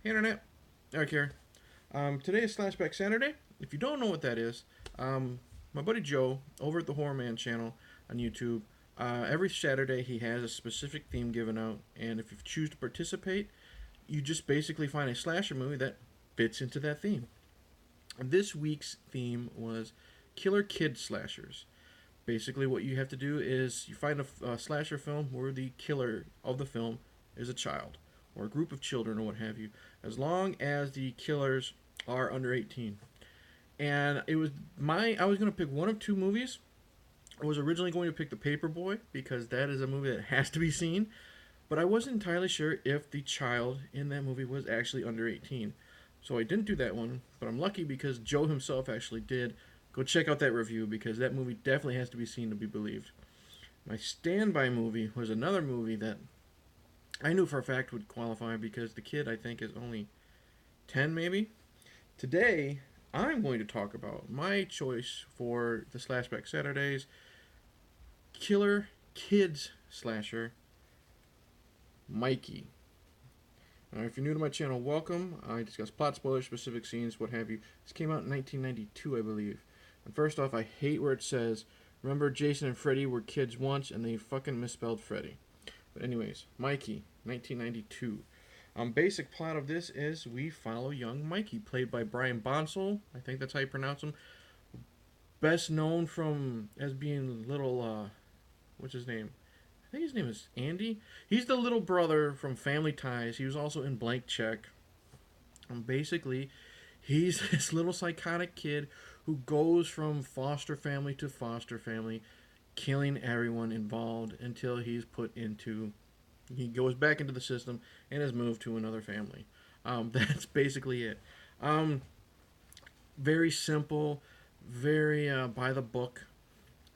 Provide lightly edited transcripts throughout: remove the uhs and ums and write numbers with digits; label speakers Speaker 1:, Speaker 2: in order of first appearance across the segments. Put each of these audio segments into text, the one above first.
Speaker 1: Hey Internet, Eric here. Today is Slashback Saturday. If you don't know what that is, my buddy Joe over at the Horror Man channel on YouTube, every Saturday he has a specific theme given out, and if you choose to participate, you just basically find a slasher movie that fits into that theme. And this week's theme was Killer Kid Slashers. Basically, what you have to do is you find a slasher film where the killer of the film is a child or a group of children or what have you, as long as the killers are under 18. And I was going to pick one of two movies. I was originally going to pick The Paperboy because that is a movie that has to be seen, but I wasn't entirely sure if the child in that movie was actually under 18. So I didn't do that one, but I'm lucky because Joe himself actually did. Go check out that review because that movie definitely has to be seen to be believed. My standby movie was another movie that I knew for a fact would qualify because the kid I think is only 10 maybe. Today I'm going to talk about my choice for the Slashback Saturdays Killer Kids Slasher, Mikey. Now, if you're new to my channel, welcome. I discuss plot spoilers, specific scenes, what have you. This came out in 1992, I believe. And first off, I hate where it says, remember Jason and Freddy were kids once and they fucking misspelled Freddy. But anyways, Mikey, 1992. Basic plot of this is we follow young Mikey, played by Brian Bonsall. I think that's how you pronounce him. Best known from as being little, what's his name? I think his name is Andy. He's the little brother from Family Ties. He was also in Blank Check. Basically, he's this little psychotic kid who goes from foster family to foster family, killing everyone involved until he goes back into the system and is moved to another family. That's basically it. Um, Very simple, very by the book.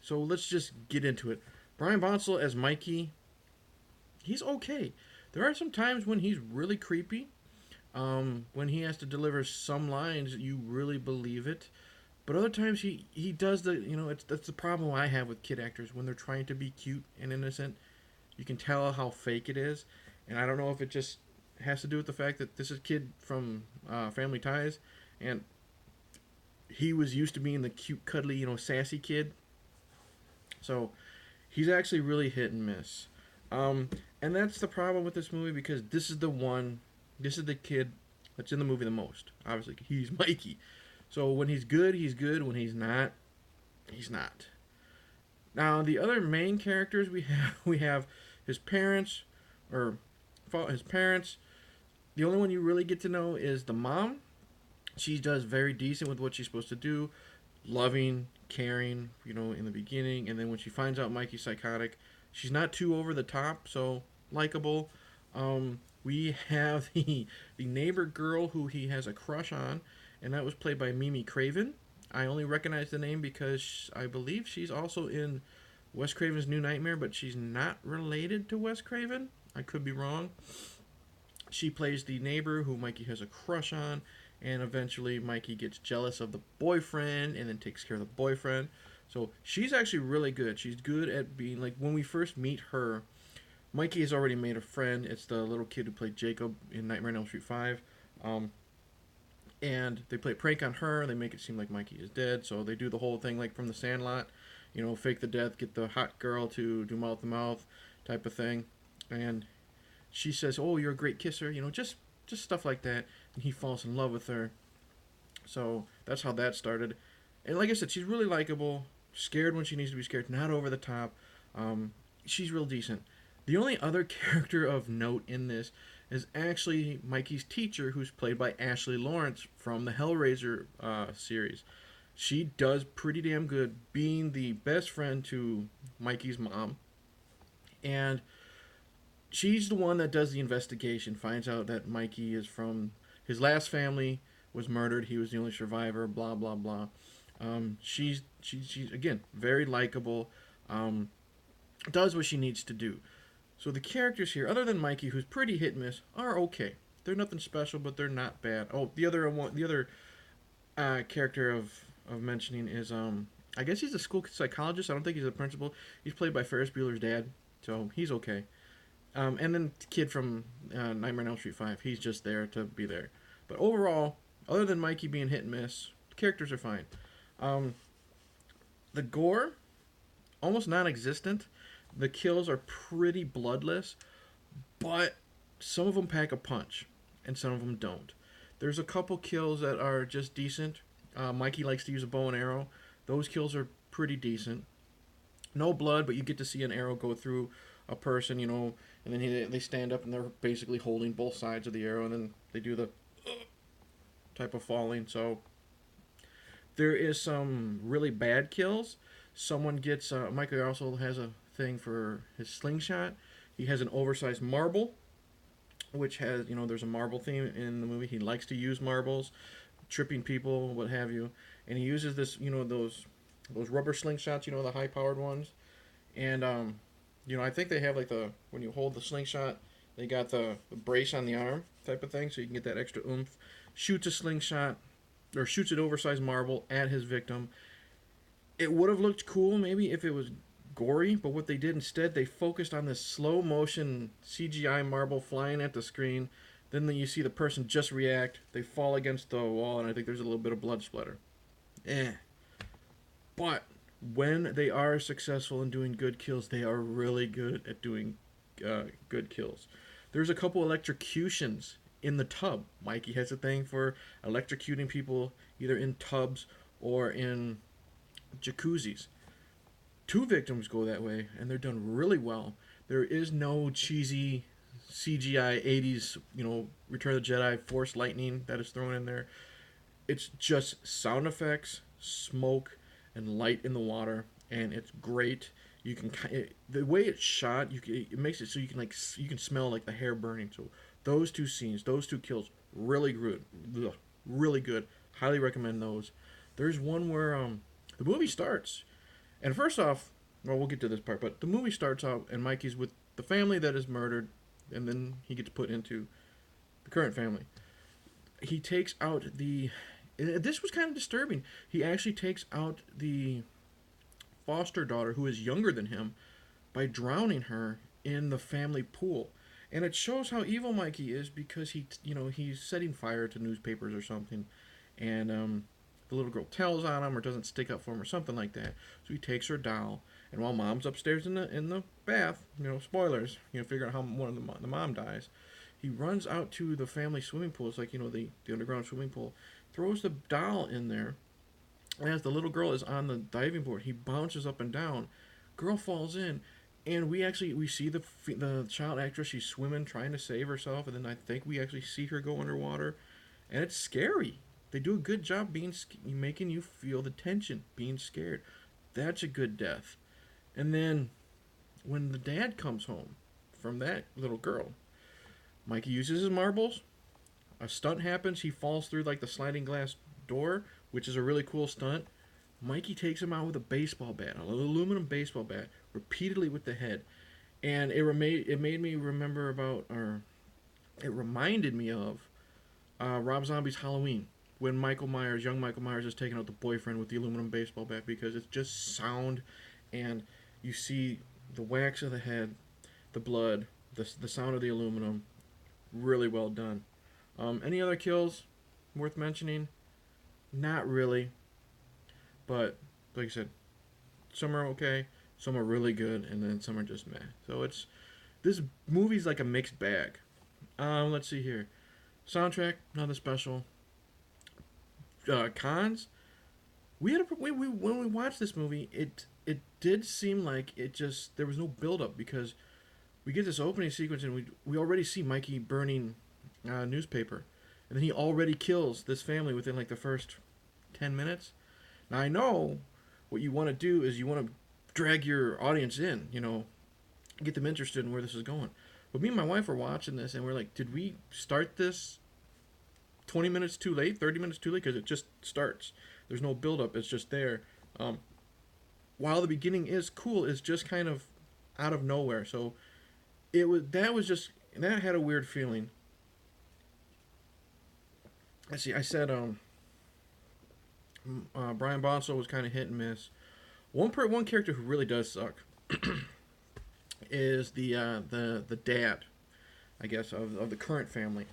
Speaker 1: So let's just get into it. Brian Bonsall as Mikey, he's okay. There are some times when he's really creepy. When he has to deliver some lines, you really believe it. But other times he does that's the problem I have with kid actors when they're trying to be cute and innocent. You can tell how fake it is, and I don't know if it just has to do with the fact that this is a kid from Family Ties, and he was used to being the cute, cuddly, sassy kid. So he's actually really hit and miss. Um, and that's the problem with this movie because this is the kid that's in the movie the most. Obviously, he's Mikey. So when he's good, he's good. When he's not, he's not. Now the other main characters we have his parents, or his parents. The only one you really get to know is the mom. She does very decent with what she's supposed to do, loving, caring, in the beginning, and then when she finds out Mikey's psychotic, she's not too over the top, so likable. We have the neighbor girl who he has a crush on, and that was played by Mimi Craven. I only recognize the name because I believe she's also in Wes Craven's New Nightmare, but she's not related to Wes Craven. I could be wrong. She plays the neighbor who Mikey has a crush on, and eventually Mikey gets jealous of the boyfriend and then takes care of the boyfriend. So she's actually really good. She's good at being like when we first meet her. Mikey has already made a friend. It's the little kid who played Jacob in Nightmare on Elm Street 5. Um, and they play a prank on her. They make it seem like Mikey is dead. So they do the whole thing like from The Sandlot, fake the death, get the hot girl to do mouth to mouth type of thing. And she says, "Oh, you're a great kisser," just stuff like that. And he falls in love with her. So that's how that started. And like I said, she's really likable. Scared when she needs to be scared, not over the top. She's real decent. The only other character of note in this is actually Mikey's teacher, who's played by Ashley Laurence from the Hellraiser series. She does pretty damn good being the best friend to Mikey's mom. And she's the one that does the investigation, finds out that Mikey is from his last family was murdered. He was the only survivor. Blah blah blah. She's again very likable. Um, does what she needs to do. So the characters here, other than Mikey, who's pretty hit and miss, are okay. They're nothing special, but they're not bad. Oh, the other character of mentioning is I guess he's a school psychologist. I don't think he's a principal. He's played by Ferris Bueller's dad, so he's okay. And then the kid from Nightmare on Elm Street 5, he's just there to be there. But overall, other than Mikey being hit and miss, the characters are fine. Um, the gore, almost non-existent. The kills are pretty bloodless, but some of them pack a punch, and some of them don't. There's a couple kills that are just decent. Mikey likes to use a bow and arrow. Those kills are pretty decent. No blood, but you get to see an arrow go through a person, and then they stand up and they're basically holding both sides of the arrow, and then they do the type of falling. So there is some really bad kills. Someone gets Mikey also has a thing for his slingshot. He has an oversized marble, which has there's a marble theme in the movie. He likes to use marbles, tripping people, what have you, and he uses this those rubber slingshots, the high powered ones, and I think they have like when you hold the slingshot, they got the brace on the arm type of thing, so you can get that extra oomph. Shoots a slingshot or shoots an oversized marble at his victim. It would have looked cool maybe if it was gory, but what they did instead, they focused on this slow motion CGI marble flying at the screen. Then you see the person just react. They fall against the wall, and I think there's a little bit of blood splatter. But when they are successful in doing good kills, they are really good at doing good kills. There's a couple electrocutions in the tub. Mikey has a thing for electrocuting people either in tubs or in jacuzzis. 2 victims go that way, and they're done really well. There is no cheesy CGI 80s, Return of the Jedi Force lightning that is thrown in there. It's just sound effects, smoke, and light in the water, and it's great. You can the way it's shot, it makes it so you can smell like the hair burning. So those 2 scenes, those 2 kills, really good, really good. Highly recommend those. There's one where the movie starts. And first off, well, we'll get to this part, but the movie starts out and Mikey's with the family that is murdered, and then he gets put into the current family. He takes out this was kind of disturbing. He actually takes out the foster daughter, who is younger than him, by drowning her in the family pool. And it shows how evil Mikey is because he's setting fire to newspapers or something, and the little girl tells on him or doesn't stick up for him or something like that. So he takes her doll, and while mom's upstairs in the bath, spoilers, figure out how the mom dies. He runs out to the family swimming pool. It's like the underground swimming pool. Throws the doll in there, and as the little girl is on the diving board, he bounces up and down. Girl falls in, and we see the child actress. She's swimming, trying to save herself, and then I think we actually see her go underwater, and it's scary. They do a good job making you feel the tension, being scared. That's a good death. And then when the dad comes home from that little girl, Mikey uses his marbles. A stunt happens. He falls through like the sliding glass door, which is a really cool stunt. Mikey takes him out with a baseball bat, an aluminum baseball bat, repeatedly with the head. And it made me remember it reminded me of Rob Zombie's Halloween, when young Michael Myers is taking out the boyfriend with the aluminum baseball bat, because it's just sound, and you see the wax of the head, the blood, the sound of the aluminum. Really well done. Any other kills worth mentioning? Not really. But, like I said, some are okay, some are really good, and then some are just meh. So this movie's like a mixed bag. Let's see here. Soundtrack, nothing special. Cons, when we watched this movie, it did seem like there was no build up, because we get this opening sequence and we already see Mikey burning newspaper, and then he already kills this family within like the first 10 minutes. Now I know what you want to do is you want to drag your audience in, get them interested in where this is going. But me and my wife were watching this and we're like, did we start this 20 minutes too late, 30 minutes too late? Because it just starts. There's no build up. It's just there. While the beginning is cool, it's just kind of out of nowhere. So that had a weird feeling. I said Brian Bonsall was kind of hit and miss. One character who really does suck is the dad, I guess, of the current family.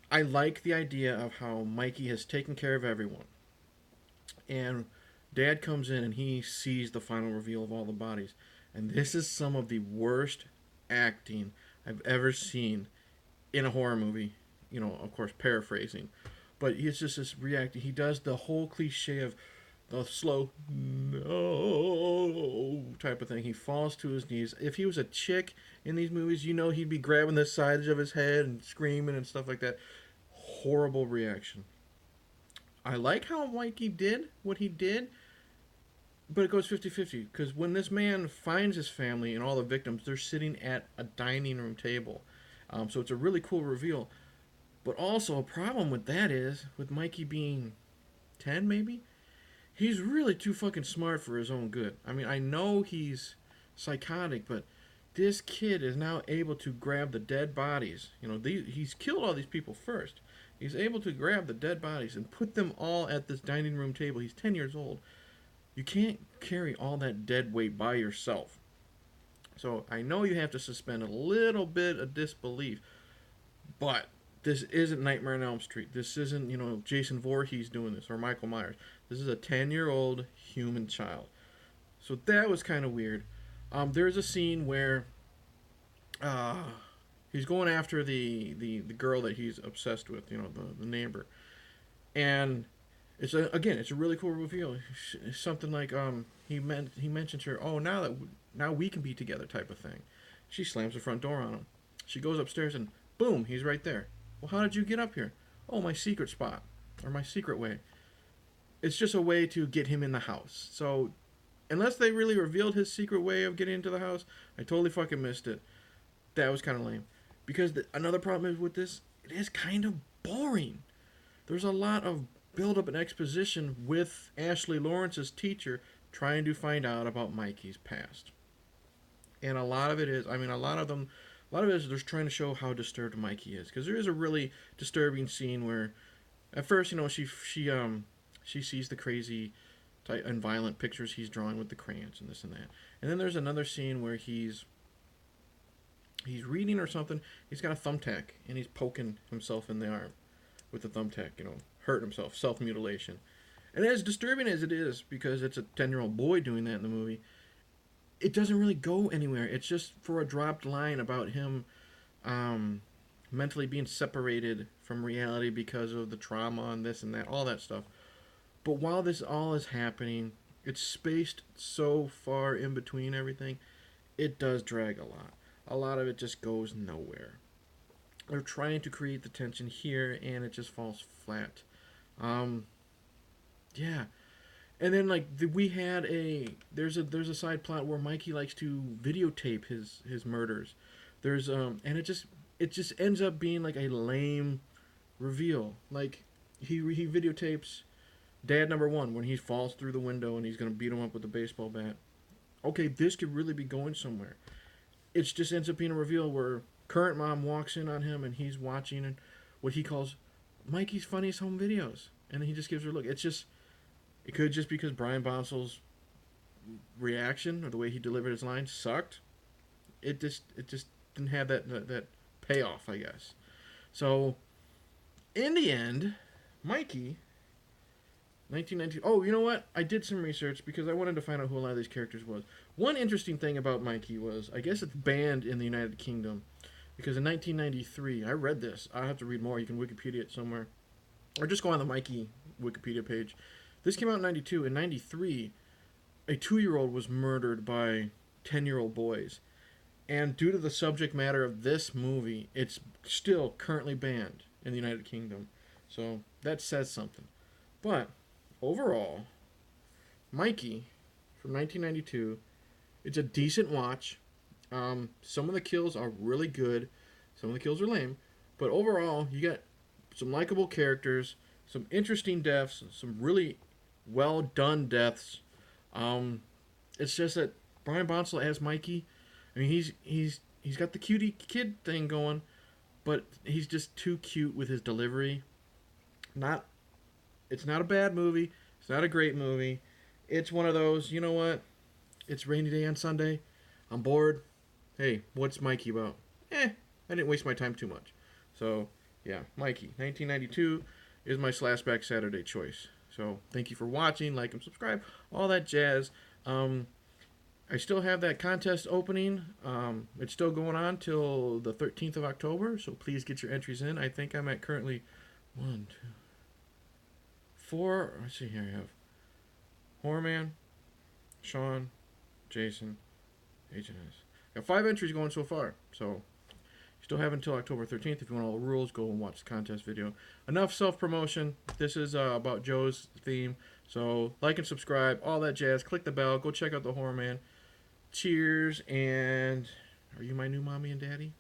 Speaker 1: I like the idea of how Mikey has taken care of everyone, and Dad comes in and he sees the final reveal of all the bodies, and this is some of the worst acting I've ever seen in a horror movie. You know, of course, paraphrasing, but he's just this reacting. He does the whole cliche of the slow no type of thing. He falls to his knees. If he was a chick in these movies, you know he'd be grabbing the sides of his head and screaming and stuff like that. Horrible reaction. I like how Mikey did what he did, but it goes 50-50 because when this man finds his family and all the victims, they're sitting at a dining room table. So it's a really cool reveal. But also, a problem with that is, with Mikey being 10 maybe, he's really too fucking smart for his own good. I mean, I know he's psychotic, but this kid is now able to grab the dead bodies. You know, he's killed all these people first. He's able to grab the dead bodies and put them all at this dining room table. He's 10 years old. You can't carry all that dead weight by yourself. So I know you have to suspend a little bit of disbelief, but this isn't Nightmare on Elm Street. This isn't, you know, Jason Voorhees doing this or Michael Myers. This is a 10-year-old human child. So that was kind of weird. There's a scene where he's going after the girl that he's obsessed with, you know, the neighbor. And it's a really cool reveal. It's something like he mentions her, oh, now we can be together type of thing. She slams the front door on him. She goes upstairs and boom, he's right there. Well, how did you get up here? Oh, my secret spot or my secret way. It's just a way to get him in the house. So unless they really revealed his secret way of getting into the house, I totally fucking missed it. That was kind of lame. Because another problem is with this, it is kind of boring. There's a lot of build-up and exposition with Ashley Lawrence's teacher trying to find out about Mikey's past. And a lot of it is, a lot of it is they're trying to show how disturbed Mikey is. Because there is a really disturbing scene where, at first, you know, she sees the crazy and violent pictures he's drawing with the crayons and this and that. And then there's another scene where he's reading or something. He's got a thumbtack and he's poking himself in the arm with the thumbtack, you know, hurting himself, self-mutilation. And as disturbing as it is, because it's a 10-year-old boy doing that in the movie, it doesn't really go anywhere. It's just for a dropped line about him mentally being separated from reality because of the trauma and this and that, all that stuff. But while this all is happening, it's spaced so far in between everything, it does drag a lot. A lot of it just goes nowhere. They're trying to create the tension here, and it just falls flat. Yeah. And then, like, there's a side plot where Mikey likes to videotape his murders. There's, and it just ends up being, like, a lame reveal. Like, he videotapes Dad number 1 when he falls through the window and he's going to beat him up with a baseball bat. Okay, this could really be going somewhere. It just ends up being a reveal where current mom walks in on him and he's watching what he calls Mikey's funniest home videos. And he just gives her a look. It could just because Brian Bonsel's reaction or the way he delivered his lines sucked. It just didn't have that payoff, I guess. So, in the end, Mikey, 1990. Oh, you know what? I did some research because I wanted to find out who a lot of these characters was. One interesting thing about Mikey was, I guess it's banned in the United Kingdom because in 1993, I read this. I have to read more. You can Wikipedia it somewhere, or just go on the Mikey Wikipedia page. This came out in 92. In 93, a 2-year-old was murdered by 10-year-old boys. And due to the subject matter of this movie, it's still currently banned in the United Kingdom. So that says something. But overall, Mikey from 1992, it's a decent watch. Some of the kills are really good. Some of the kills are lame. But overall, you got some likable characters, some interesting deaths, some really well done deaths. It's just that Brian Bonsall as Mikey, I mean, he's got the cutie kid thing going, but he's just too cute with his delivery. It's not a bad movie. It's not a great movie. It's one of those, you know what? It's rainy day on Sunday. I'm bored. hey, what's Mikey about? I didn't waste my time too much. So, yeah, Mikey, 1992 is my Slashback Saturday choice. So, thank you for watching, like and subscribe, all that jazz. I still have that contest opening. It's still going on till the 13th of October, so please get your entries in. I think I'm at currently 1, 2, 4. Let's see here. I have Horrorman, Sean, Jason, Agent S. Got 5 entries going so far, so you still have until October 13th. If you want all the rules, go and watch the contest video. Enough self-promotion. This is about Joe's theme, so like and subscribe, all that jazz. Click the bell. Go check out The Horror Man. Cheers, and are you my new mommy and daddy?